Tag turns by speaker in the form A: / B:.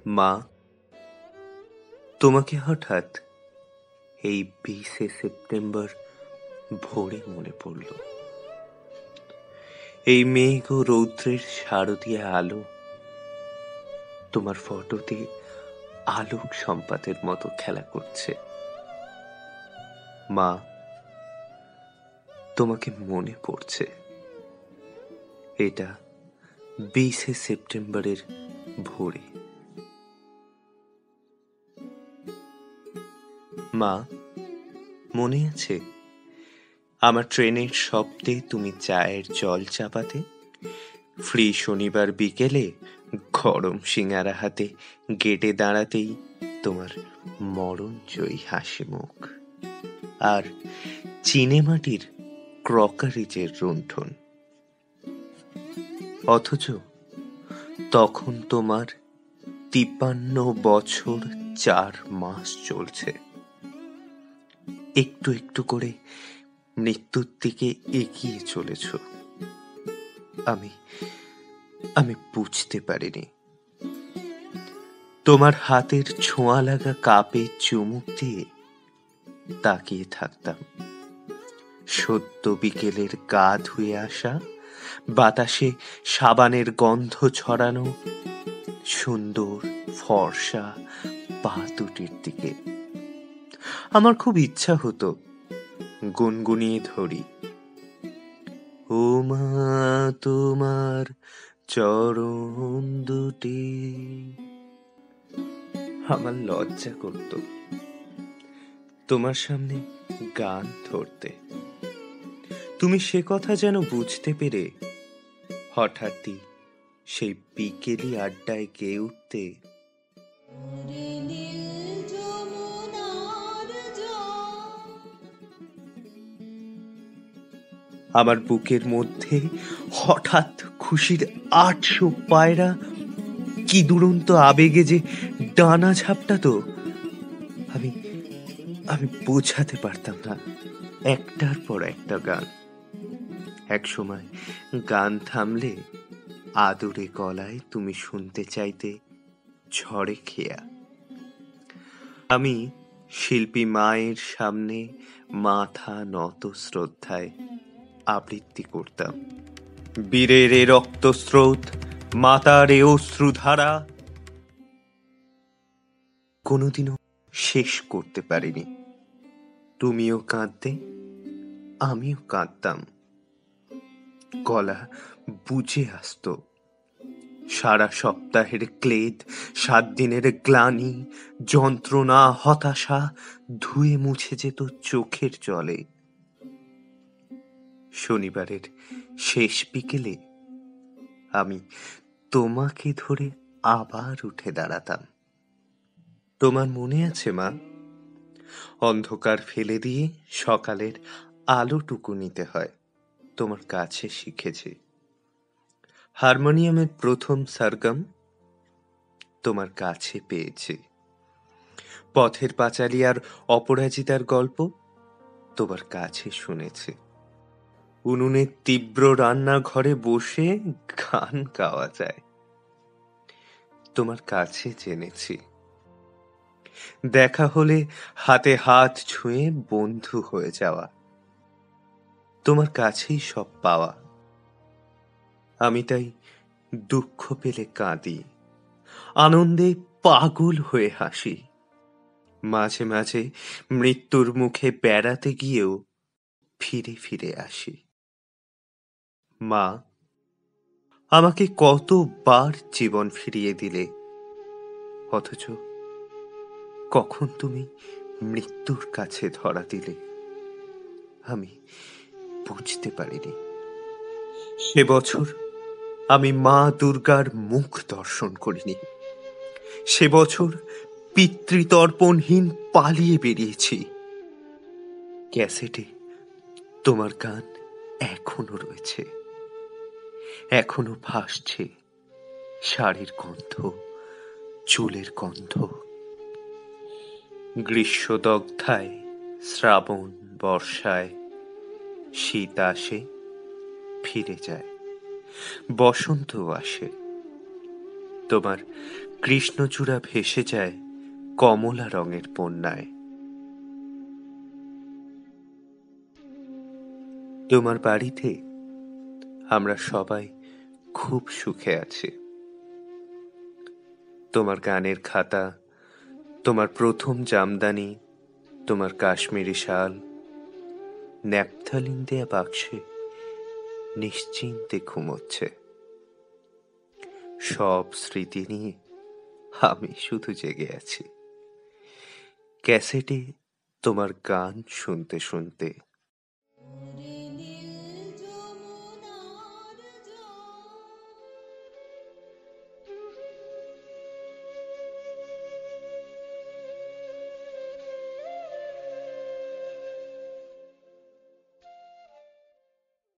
A: মা, তোমাকে হঠাৎ এই 20শে সেপ্টেম্বর ভোরে মনে পড়ল। এই মেঘ ও রৌদ্রের শারদীয় আলো তোমার ফটোতে আলোক সম্পাতের মতো খেলা করছে। মা, তোমাকে মনে পড়ছে। এটা 20শে সেপ্টেম্বরের ভোরে। মা, মনে আছে আমার ট্রেনের শব্দে তুমি চায়ের জল চাপাতে, ফ্রি শনিবার বিকেলে গরম সিঙারা হাতে গেটে দাঁড়াতেই তোমার মরণজয়ী হাসি মুখ আর চিনেমাটির ক্রকারিজের রুণ্ঠন। অথচ তখন তোমার 53 বছর 4 মাস চলছে। একটু একটু করে মৃত্যুর দিকে এগিয়ে চলেছ। আমি বুঝতে পারিনি। তোমার হাতের ছোঁয়া লাগা কাপে চুমুক দিয়ে তাকিয়ে থাকতাম। সদ্য বিকেলের গা ধুয়ে আসা, বাতাসে সাবানের গন্ধ ছড়ানো সুন্দর ফর্সা পা দুটির দিকে। আমার খুব ইচ্ছা হতো গুনগুনিয়ে ধরি, ও মা তোমার চরণ দুটি। আমার লজ্জা করত তোমার সামনে গান ধরতে। তুমি সে কথা যেন বুঝতে পেরে হঠাৎই সেই বিকেলি আড্ডায় গেয়ে উঠতে, আমার বুকের মধ্যে হঠাৎ খুশির 800 পায়রা কি দুরন্ত আবেগে যে ডানা ঝাপটাতো আমি বোঝাতে পারতাম না। একটার পর একটা গান। এক সময় গান থামলে আদরে গলায় তুমি শুনতে চাইতে ঝড়ে খেয়া। আমি শিল্পী মায়ের সামনে মাথা নত শ্রদ্ধায় আবৃত্তি করতাম, বীরের এ রক্তস্রোত, মাতার এ অশ্রুধারা। কোনোদিনও শেষ করতে পারিনি। তুমিও কাঁদতে, আমিও কাঁদতাম। গলা বুঝে আসতো। সারা সপ্তাহের ক্লেদ, 7 দিনের গ্লানি, যন্ত্রণা, হতাশা ধুয়ে মুছে যেত চোখের জলে। শনিবারের শেষ বিকেলে আমি তোমাকে ধরে আবার উঠে দাঁড়াতাম। তোমার মনে আছে মা, অন্ধকার ফেলে দিয়ে সকালের আলোটুকু নিতে হয়। তোমার কাছে শিখেছি। হারমোনিয়ামের প্রথম সরগম তোমার কাছে পেয়েছি। পথের পাঁচালী আর অপরাজিতার গল্প তোমার কাছে শুনেছি। উনুনের তীব্র রান্নাঘরে বসে গান গাওয়া যায় তোমার কাছে জেনেছি। দেখা হলে হাতে হাত ছুঁয়ে বন্ধু হয়ে যাওয়া তোমার কাছেই সব পাওয়া। আমি তাই দুঃখ পেলে কাঁদি, আনন্দে পাগল হয়ে হাসি। মাঝে মাঝে মৃত্যুর মুখে বেড়াতে গিয়েও ফিরে ফিরে আসি। মা, আমাকে কতবার জীবন ফিরিয়ে দিলে, অথচ কখন তুমি মৃত্যুর কাছে ধরা দিলে আমি বুঝতে পারিনি। সে বছর আমি মা দুর্গার মুখ দর্শন করিনি। সে বছর পিতৃতর্পণহীন পালিয়ে বেরিয়েছি। ক্যাসেটে তোমার গান এখনো রয়েছে, এখনো ভাসছে শাড়ির গন্ধ, চুলের গন্ধ। গ্রীষ্মদগ্ধায়, শ্রাবণ বর্ষায়, শীত আসে ফিরে যায়, বসন্ত আসে। তোমার কৃষ্ণচূড়া ভেসে যায় কমলা রঙের বন্যায়। তোমার বাড়িতে আমরা সবাই খুব সুখে আছি। তোমার গানের খাতা, তোমার প্রথম জামদানি, তোমার কাশ্মীরি শাল ন্যাপথালিন দেয়া বাক্সে নিশ্চিন্তে ঘুমোচ্ছে। সব স্মৃতি নিয়ে আমি শুধু জেগে আছি, ক্যাসেটে তোমার গান শুনতে শুনতে।